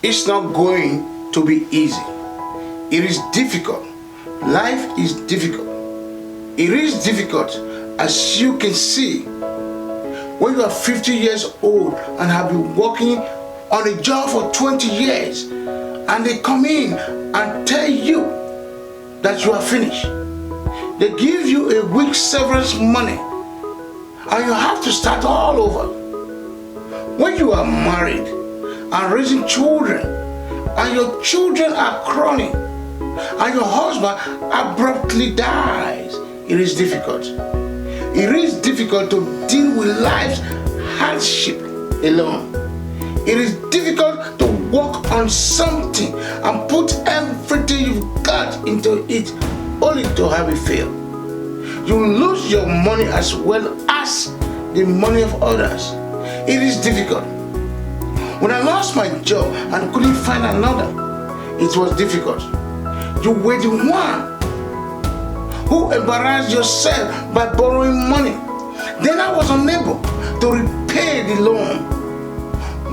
It's not going to be easy. It is difficult. Life is difficult. It is difficult, as you can see. When you are 50 years old and have been working on a job for 20 years, and they come in and tell you that you are finished. They give you a week's severance money, and you have to start all over. When you are married and raising children, and your children are crying, and your husband abruptly dies, it is difficult. It is difficult to deal with life's hardship alone. It is difficult to work on something and put everything you've got into it only to have it fail. You lose your money as well as the money of others. It is difficult. When I lost my job and couldn't find another, it was difficult. You were the one who embarrassed yourself by borrowing money. Then I was unable to repay the loan.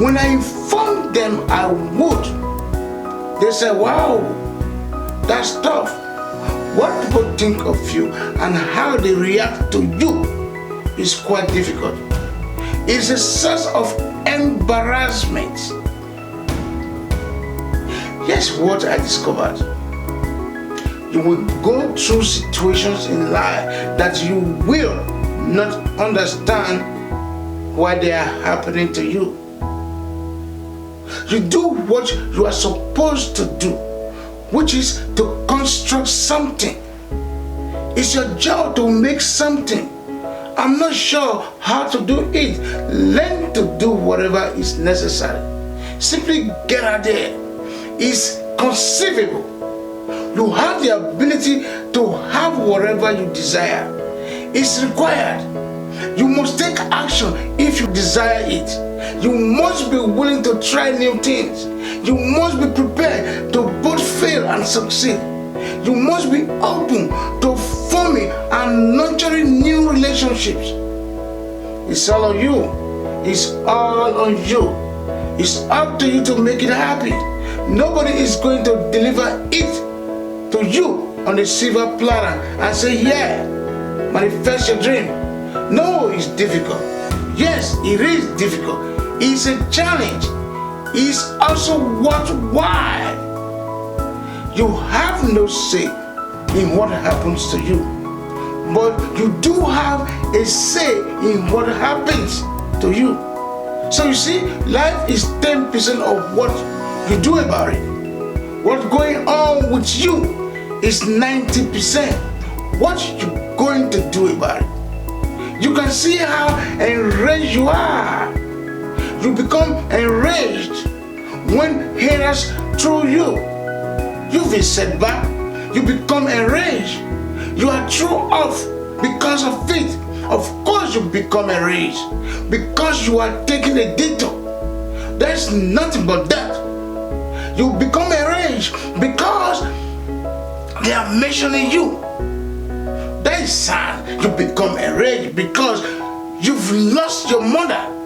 When I informed them I would, they said, wow, that's tough. What people think of you and how they react to you is quite difficult. It's a source of embarrassment. Here's what I discovered. You will go through situations in life that you will not understand why they are happening to you. You do what you are supposed to do, which is to construct something. It's your job to make something. I'm not sure how to do it. Learn to do whatever is necessary. Simply get out there. It's conceivable. You have the ability to have whatever you desire. It's required. You must take action if you desire it. You must be willing to try new things. You must be prepared to both fail and succeed. You must be open to forming and nurturing new relationships. It's all on you. It's all on you. It's up to you to make it happen. Nobody is going to deliver it to you on a silver platter and say, yeah, manifest your dream. No, it's difficult. Yes, it is difficult. It's a challenge. It's also worthwhile. You have no say in what happens to you, but you do have a say in what happens to you. So you see, life is 10% of what you do about it. What's going on with you is 90%. What you going to do about it? You can see how enraged you are. You become enraged when haters throw you. You've been set back. You become enraged. You are thrown off because of it. Of course you become enraged because you are taking a detour. There's nothing but that. You become enraged because they are mentioning you. That is sad. You become enraged because you've lost your mother.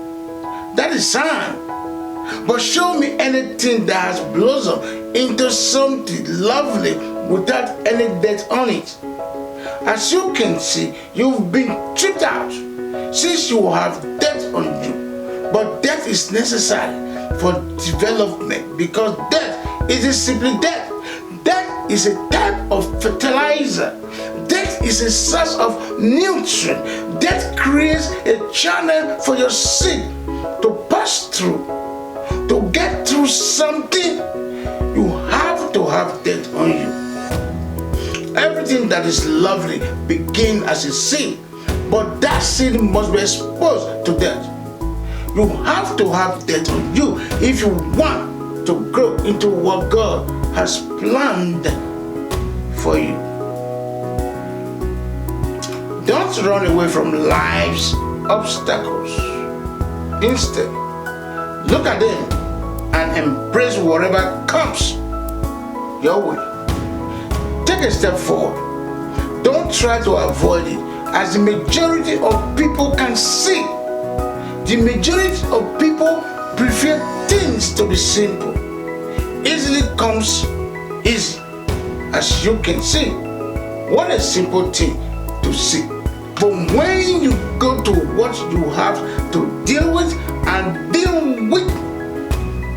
That is sad. But show me anything that has blossomed into something lovely without any death on it. As you can see, you've been tripped out since you have death on you. But death is necessary for development because death isn't simply death. Death is a type of fertilizer. Death is a source of nutrient. Death creates a channel for your seed to pass through. To get through something, you have to have death on you. Everything that is lovely begins as a seed, but that seed must be exposed to death. You have to have death on you if you want to grow into what God has planned for you. Don't run away from life's obstacles. Instead, look at them and embrace whatever comes your way. Take a step forward. Don't try to avoid it, as the majority of people can see. The majority of people prefer things to be simple. easily comes easy. As you can see, what a simple thing to see. But when you go to what you have to deal with and deal with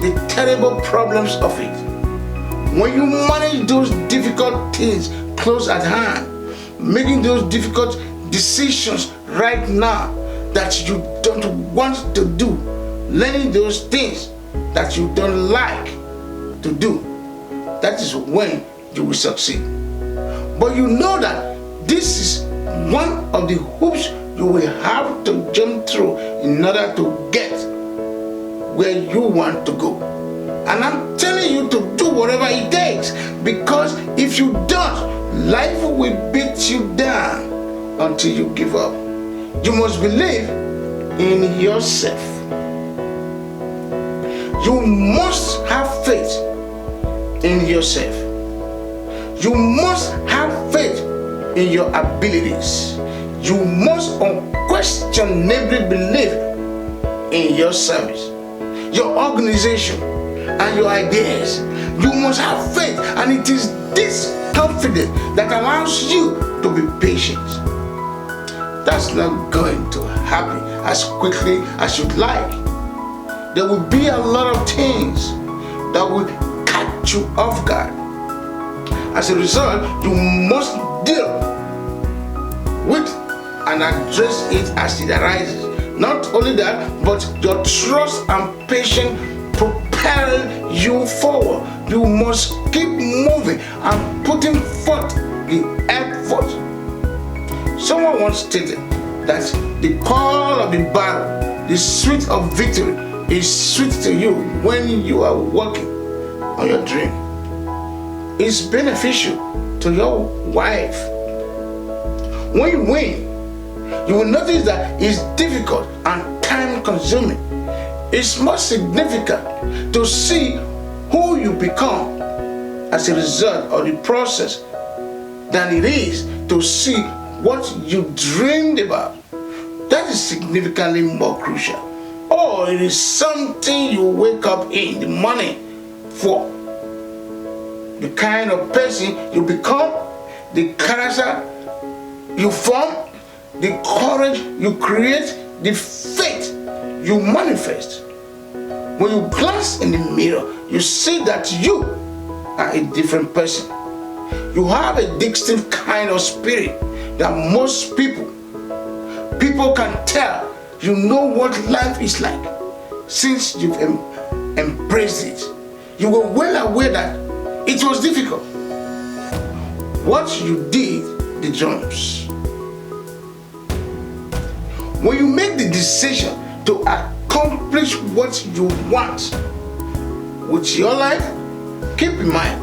the terrible problems of it, when you manage those difficult things close at hand, making those difficult decisions right now that you don't want to do, learning those things that you don't like to do, that is when you will succeed. But you know that this is one of the hoops you will have to jump through in order to get where you want to go. And I'm telling you to do whatever it takes, because if you don't, life will beat you down until you give up. You must believe in yourself. You must have faith in yourself. You must have faith in your abilities. You must unquestionably believe in your service, your organization, and your ideas. You must have faith, and it is this confidence that allows you to be patient. That's not going to happen as quickly as you'd like. There will be a lot of things that will catch you off guard. As a result, you must deal with and address it as it arises. Not only that, but your trust and patience propel you forward. You must keep moving and putting forth the effort. Someone once stated that the call of the battle, the sweet of victory, is sweet to you when you are working on your dream. It's beneficial to your wife. When you win, you will notice that it's difficult and time-consuming. It's more significant to see who you become as a result of the process than it is to see what you dreamed about. That is significantly more crucial. Or it is something you wake up in the morning for. The kind of person you become, the character you form, the courage you create, the faith you manifest. When you glance in the mirror, you see that you are a different person. You have a distinct kind of spirit that most people can tell. You know what life is like since you've embraced it. You were well aware that it was difficult. What you did determines. When you make the decision to accomplish what you want with your life, keep in mind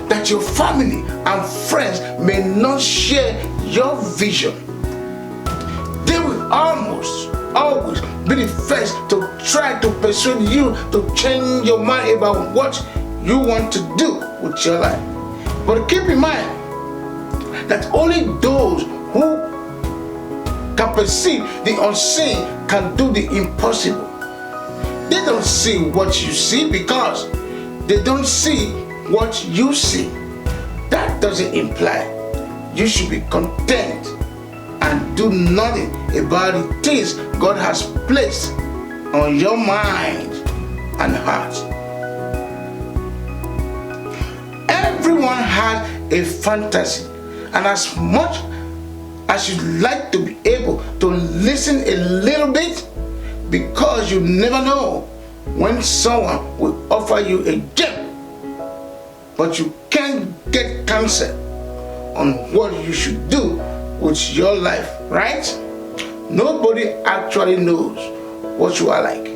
that your family and friends may not share your vision. They will almost always be the first to try to persuade you to change your mind about what you want to do with your life. But keep in mind that only those who can perceive the unseen can do the impossible. They don't see what you see because they don't see what you see. That doesn't imply you should be content and do nothing about the things God has placed on your mind and heart. Everyone has a fantasy, and as much as you'd like to be able to listen a little bit, because you never know when someone will offer you a gem, but you can't get counsel on what you should do with your life, right? Nobody actually knows what you are like,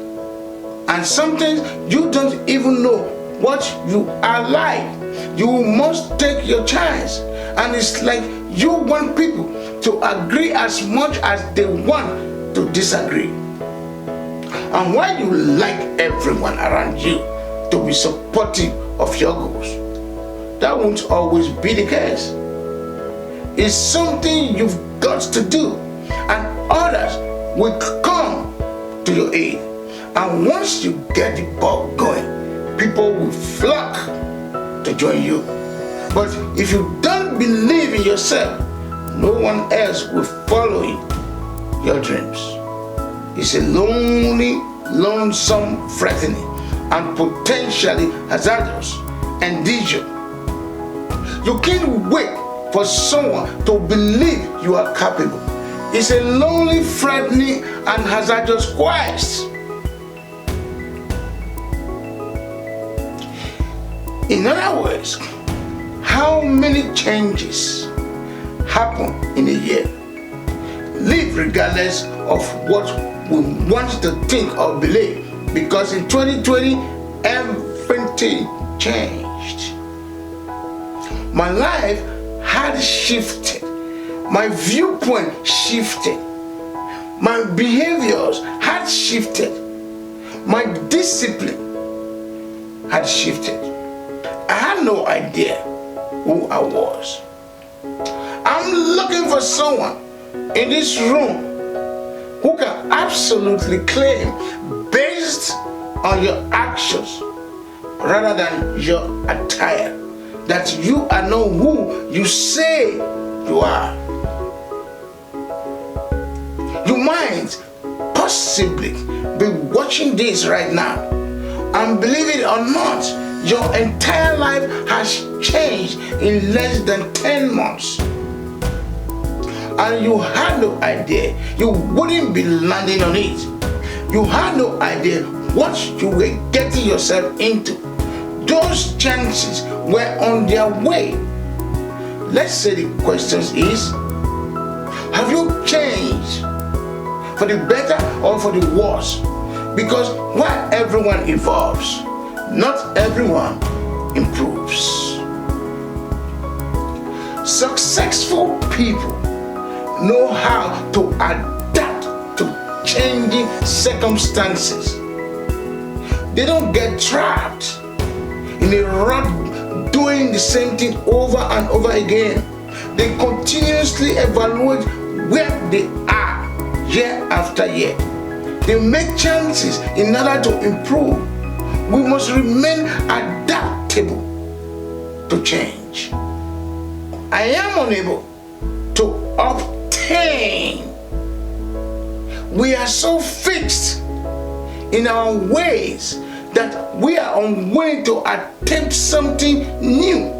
and sometimes you don't even know what you are like. You must take your chance, and it's like you want people to agree as much as they want to disagree. And while you like everyone around you to be supportive of your goals, that won't always be the case. It's something you've got to do, and others will come to your aid. And once you get the ball going, people will flock to join you. But if you don't believe in yourself, no one else will follow your dreams. It's a lonely, lonesome, frightening, and potentially hazardous endeavor. You can't wait for someone to believe you are capable. It's a lonely, frightening, and hazardous quest. In other words, how many changes happen in a year? Live regardless of what we want to think or believe, because in 2020, everything changed. My life had shifted. My viewpoint shifted. My behaviors had shifted. My discipline had shifted. I had no idea who I was. I'm looking for someone in this room who can absolutely claim, based on your actions rather than your attire, that you are not who you say you are. You might possibly be watching this right now, and believe it or not, your entire life has changed in less than 10 months. And you had no idea. You wouldn't be landing on it. You had no idea what you were getting yourself into. Those chances were on their way. Let's say the question is, have you changed for the better or for the worse? Because while everyone evolves, not everyone improves. Successful people know how to adapt to changing circumstances. They don't get trapped in a rut doing the same thing over and over again. They continuously evaluate where they are year after year. They make chances in order to improve. We must remain adaptable to change. I am unable to obtain. We are so fixed in our ways that we are unwilling to attempt something new.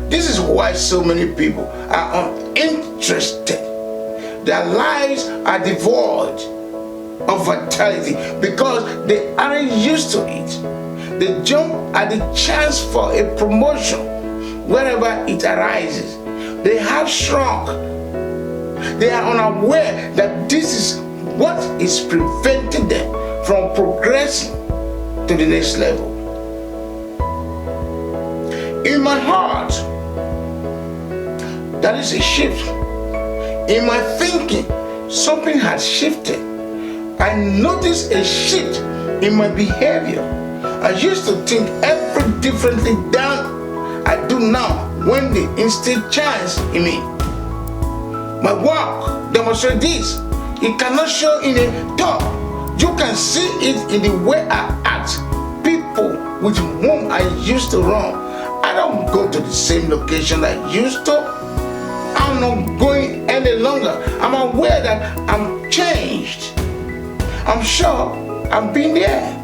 This is why so many people are uninterested. Their lives are devoid of vitality because they aren't used to it. They jump at the chance for a promotion wherever it arises. They have shrunk. They are unaware that this is what is preventing them from progressing to the next level. In my heart, that is a shift. In my thinking, something has shifted. I noticed a shift in my behavior. I used to think every differently than I do now when the instinct chance in me. My work demonstrates this. It cannot show in a talk. You can see it in the way I act. People with whom I used to run, I don't go to the same location I used to. I'm not going any longer. I'm aware that I'm changed. I'm sure I've been there.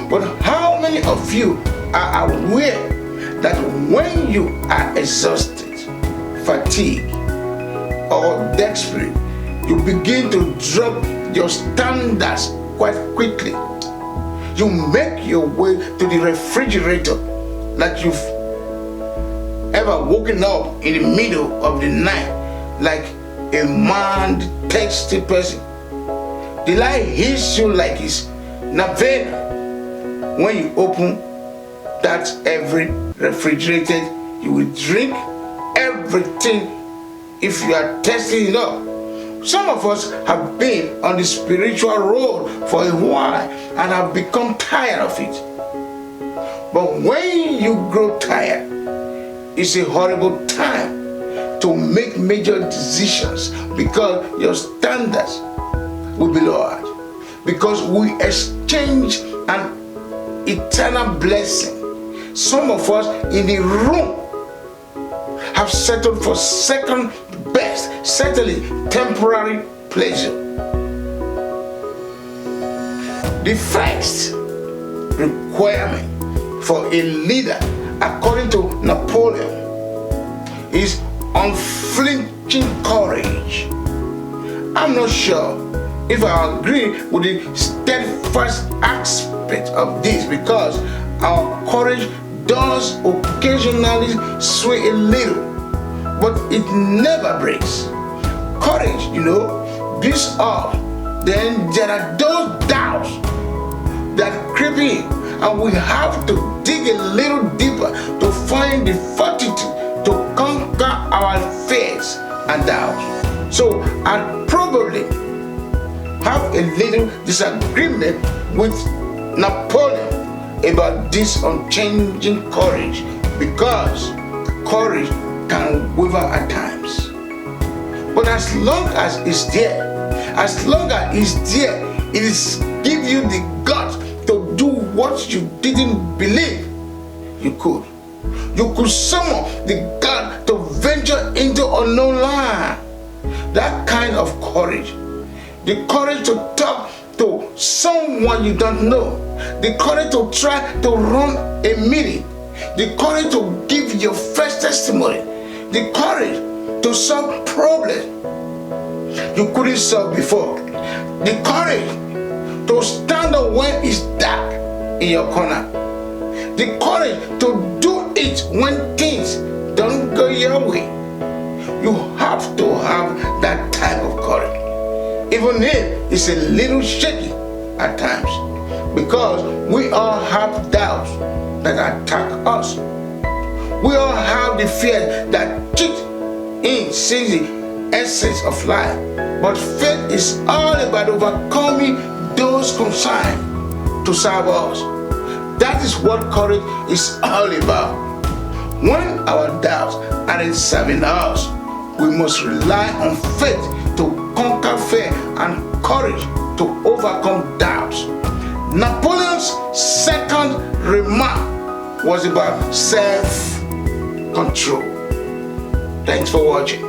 But how many of you are aware that when you are exhausted, fatigued, or desperate, you begin to drop your standards quite quickly? You make your way to the refrigerator like you've ever woken up in the middle of the night like a mad, thirsty person. The light hits you like it's Navena. When you open that every refrigerated, you will drink everything if you are thirsty enough. Some of us have been on the spiritual road for a while and have become tired of it. But when you grow tired, it's a horrible time to make major decisions because your standards will be lowered. Because we exchange an eternal blessing. Some of us in the room have settled for second best, certainly temporary pleasure. The first requirement for a leader, according to Napoleon, is unflinching courage. I'm not sure if I agree with the steadfast aspect of this, because our courage does occasionally sway a little, but it never breaks. Courage, builds up. Then there are those doubts that creep in, and we have to dig a little deeper to find the fortitude to conquer our fears and doubts. So I probably have a little disagreement with Napoleon about this unchanging courage, because courage can waver at times. But as long as it's there, it is give you the guts to do what you didn't believe you could. You could summon the God to venture into unknown land. That kind of courage. The courage to talk to someone you don't know. The courage to try to run a meeting. The courage to give your first testimony. The courage to solve problems you couldn't solve before. The courage to stand up when it's dark in your corner. The courage to do it when things don't go your way. You have to have that type of courage, even if it's a little shaky at times, because we all have doubts that attack us. We all have the fear that cheat in sees the essence of life. But faith is all about overcoming those consigned to serve us. That is what courage is all about. When our doubts aren't serving us, we must rely on faith to conquer fear and courage to overcome doubts. Napoleon's second remark was about self-control. Thanks for watching.